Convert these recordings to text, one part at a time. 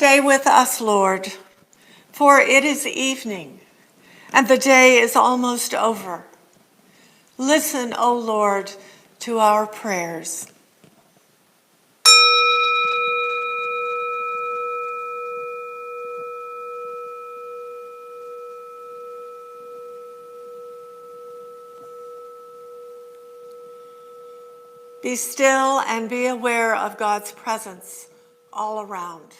Stay with us, Lord, for it is evening, and the day is almost over. Listen, O Lord, to our prayers. Be still and be aware of God's presence all around.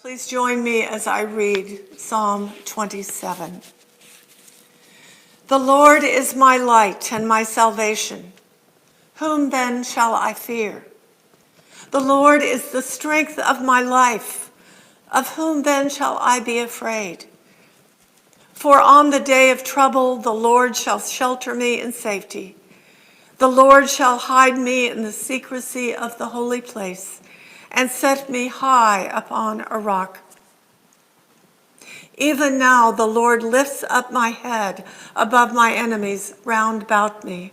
Please join me as I read Psalm 27. The Lord is my light and my salvation. Whom then shall I fear? The Lord is the strength of my life. Of whom then shall I be afraid? For on the day of trouble, the Lord shall shelter me in safety. The Lord shall hide me in the secrecy of the holy place and set me high upon a rock. Even now the Lord lifts up my head above my enemies round about me.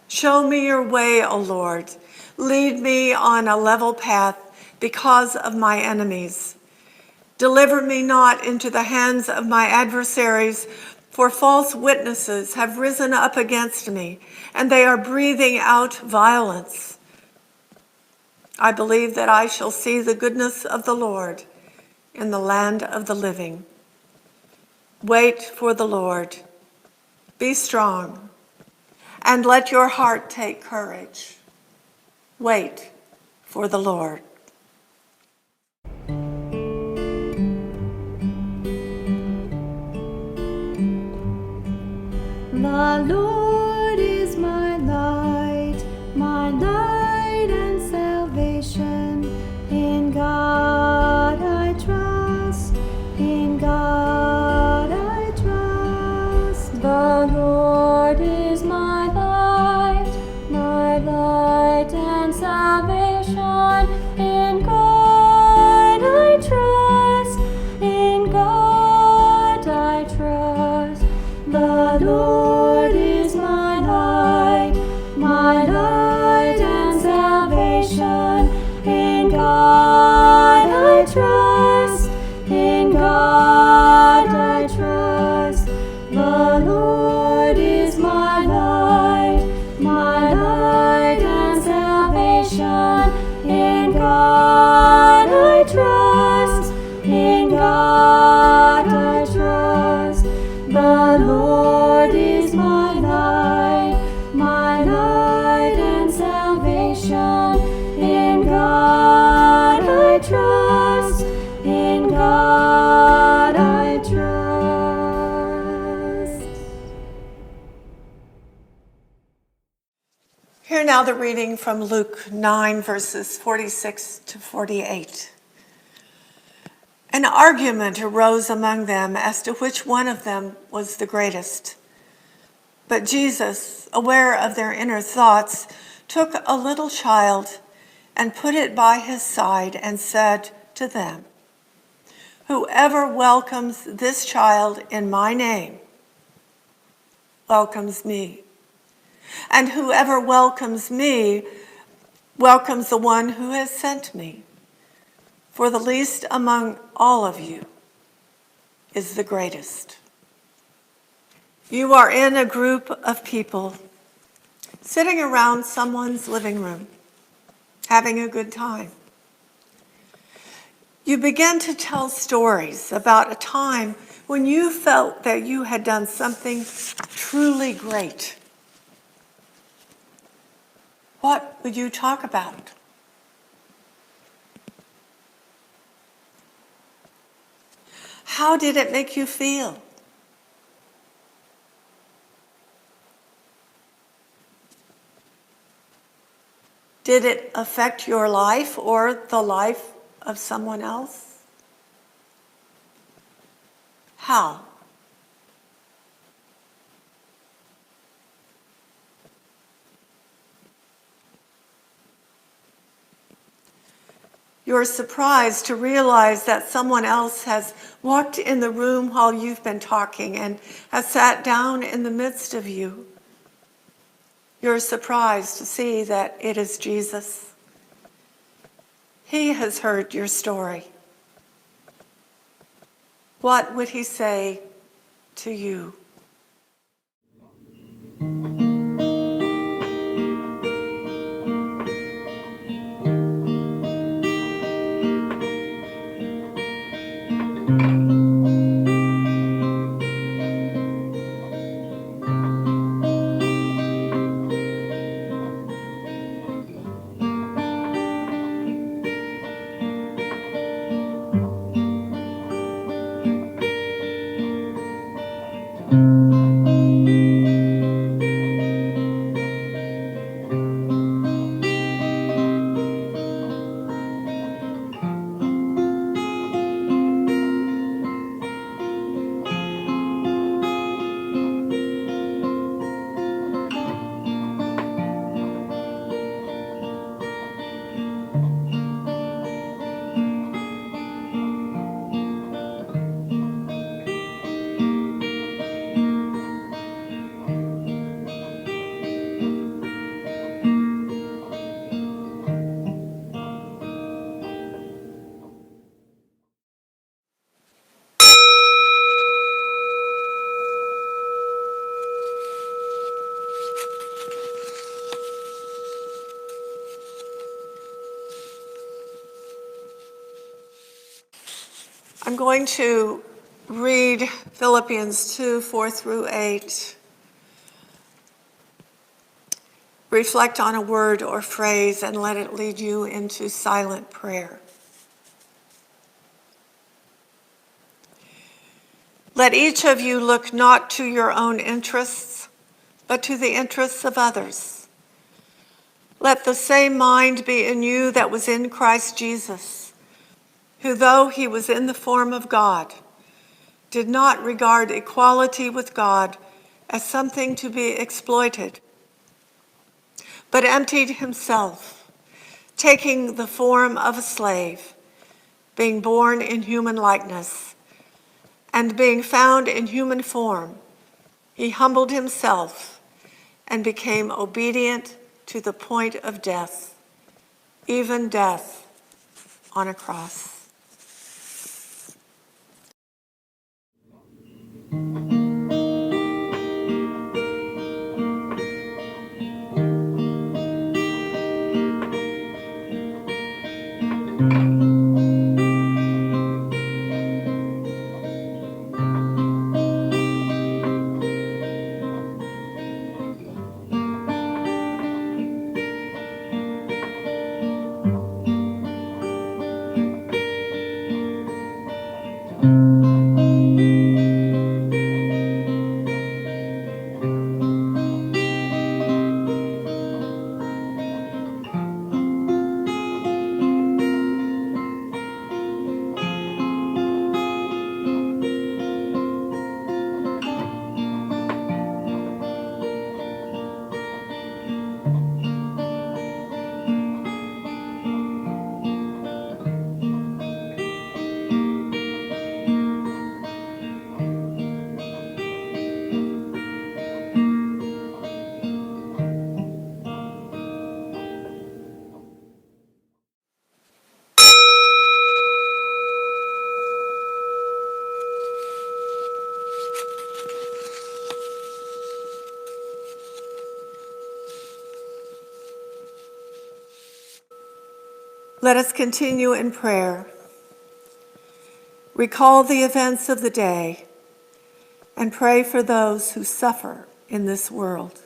Show me your way, O Lord. Lead me on a level path because of my enemies. Deliver me not into the hands of my adversaries, for false witnesses have risen up against me, and they are breathing out violence. I believe that I shall see the goodness of the Lord in the land of the living. Wait for the Lord. Be strong, and let your heart take courage. Wait for the Lord. The Lord is my light and salvation. In God I trust, in God I trust. The Lord is my light and salvation. In God I trust, in God I trust. The Lord is my light and salvation. In God I trust, in God I trust. The Lord is my light and salvation. In God I trust, in God I trust. The Lord is my light and salvation. In God I trust, in God I trust. Hear now the reading from Luke 9, verses 46 to 48. An argument arose among them as to which one of them was the greatest. But Jesus, aware of their inner thoughts, took a little child and put it by his side and said to them, "Whoever welcomes this child in my name welcomes me. And whoever welcomes me welcomes the one who has sent me. For the least among all of you is the greatest. You are in a group of people sitting around someone's living room, having a good time. You begin to tell stories about a time when you felt that you had done something truly great. What would you talk about? How did it make you feel? Did it affect your life or the life of someone else? How? You're surprised to realize that someone else has walked in the room while you've been talking and has sat down in the midst of you. You're surprised to see that it is Jesus. He has heard your story. What would he say to you? I'm going to read Philippians 2, 4 through 8. Reflect on a word or phrase and let it lead you into silent prayer. Let each of you look not to your own interests, but to the interests of others. Let the same mind be in you that was in Christ Jesus, who, though he was in the form of God, did not regard equality with God as something to be exploited, but emptied himself, taking the form of a slave, being born in human likeness, and being found in human form, he humbled himself and became obedient to the point of death, even death on a cross. Let us continue in prayer. Recall the events of the day and pray for those who suffer in this world.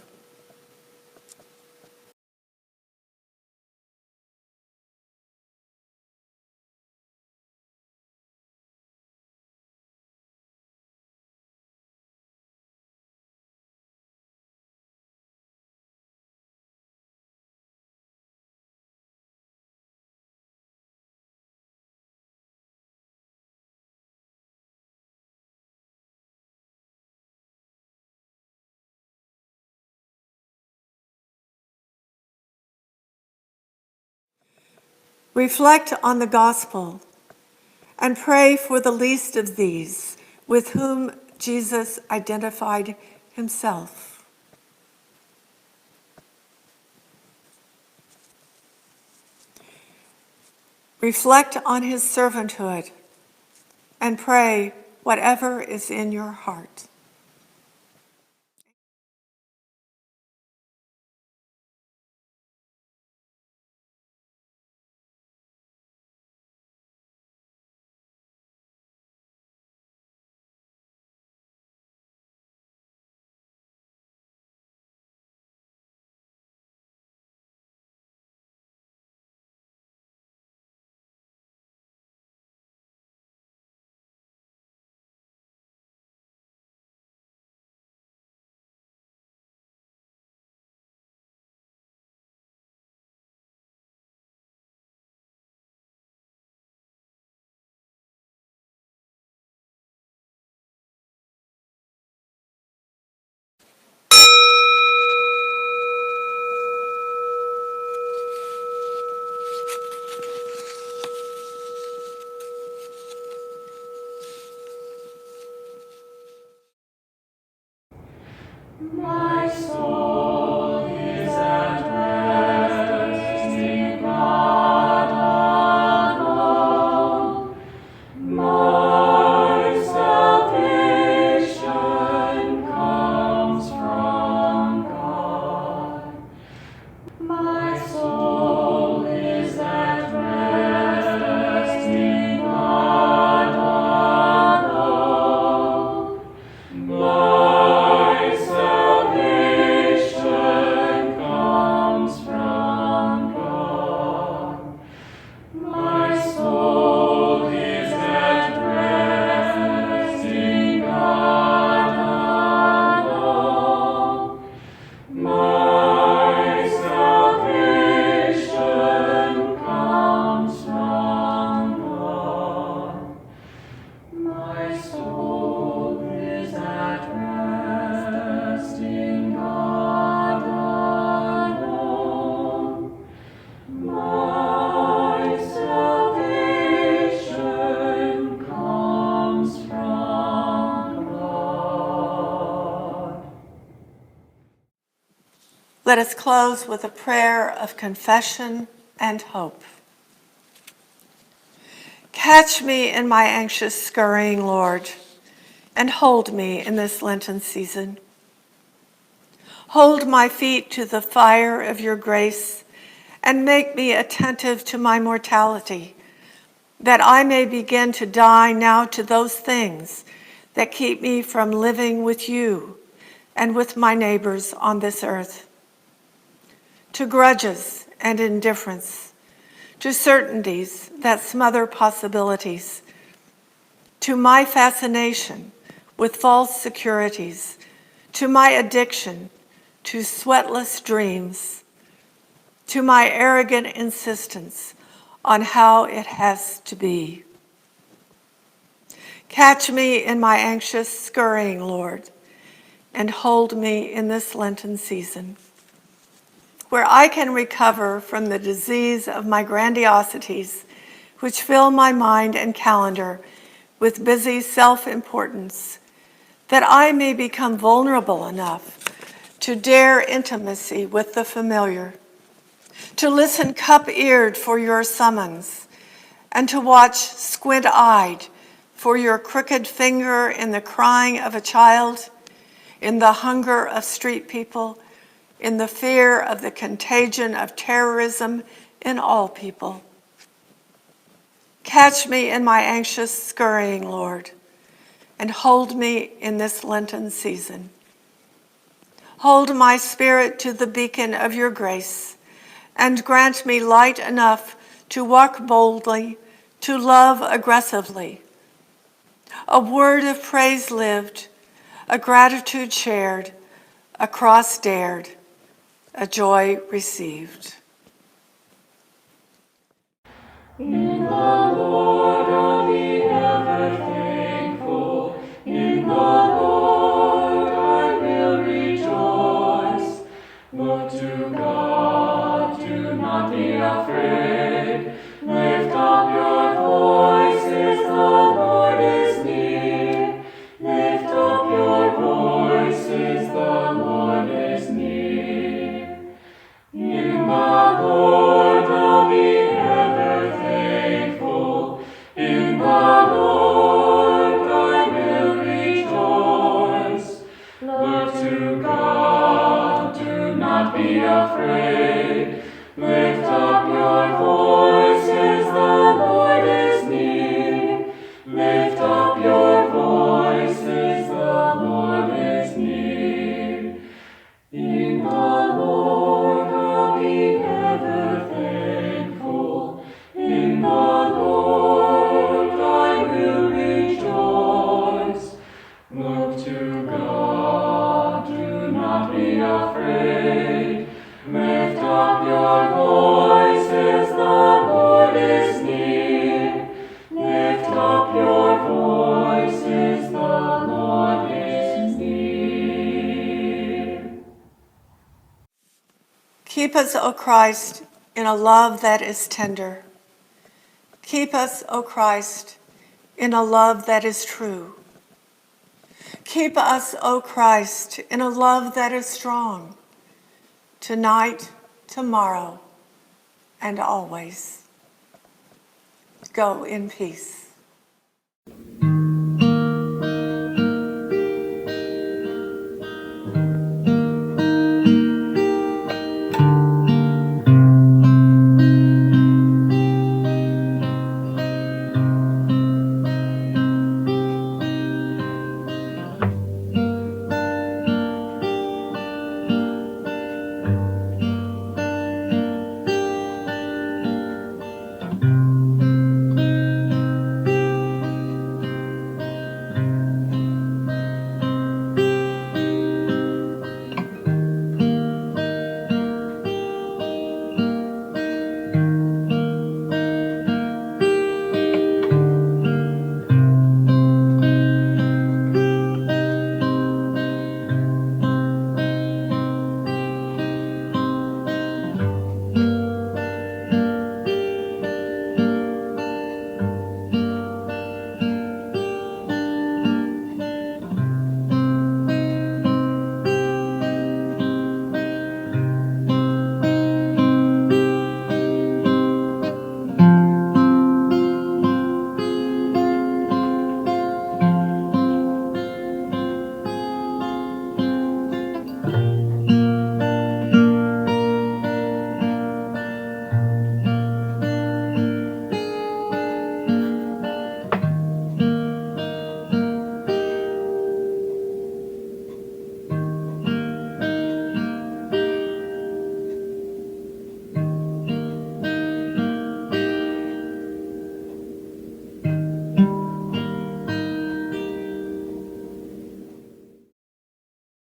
Reflect on the gospel and pray for the least of these with whom Jesus identified himself. Reflect on his servanthood and pray whatever is in your heart. My soul is at rest in God alone. My salvation comes from God. My soul is at rest in God alone. My salvation comes from God. My soul is at rest in God alone. My salvation comes from God. My soul is at rest in God alone. My salvation comes from God. Let us close with a prayer of confession and hope. Catch me in my anxious scurrying, Lord, and hold me in this Lenten season. Hold my feet to the fire of your grace and make me attentive to my mortality, that I may begin to die now to those things that keep me from living with you and with my neighbors on this earth. To grudges and indifference, to certainties that smother possibilities, to my fascination with false securities, to my addiction to sweatless dreams, to my arrogant insistence on how it has to be. Catch me in my anxious scurrying, Lord, and hold me in this Lenten season, where I can recover from the disease of my grandiosities, which fill my mind and calendar with busy self-importance, that I may become vulnerable enough to dare intimacy with the familiar, to listen cup-eared for your summons, and to watch squint-eyed for your crooked finger in the crying of a child, in the hunger of street people, in the fear of the contagion of terrorism in all people. Catch me in my anxious scurrying, Lord, and hold me in this Lenten season. Hold my spirit to the beacon of your grace, and grant me light enough to walk boldly, to love aggressively. A word of praise lived, a gratitude shared, a cross dared, a joy received. In the Lord I'll be ever thankful. In the Lord I will rejoice. Look to God, do not be afraid. Lift up your voices, the Lord is near. Lift up your voices, the Lord is near. In the Lord I'll be ever thankful. In the Lord I will rejoice. Look to God, do not be afraid. Lift up your voices, the Lord is near. Lift up your voices, the Lord is near. In the Lord I'll be ever thankful. In the Lord I will rejoice. Look to God, do not be afraid. Lift up your voices, the Lord is near. Lift up your voices, the Lord is near. Keep us, O Christ, in a love that is tender. Keep us, O Christ, in a love that is true. Keep us, O Christ, in a love that is strong, tonight, tomorrow, and always. Go in peace.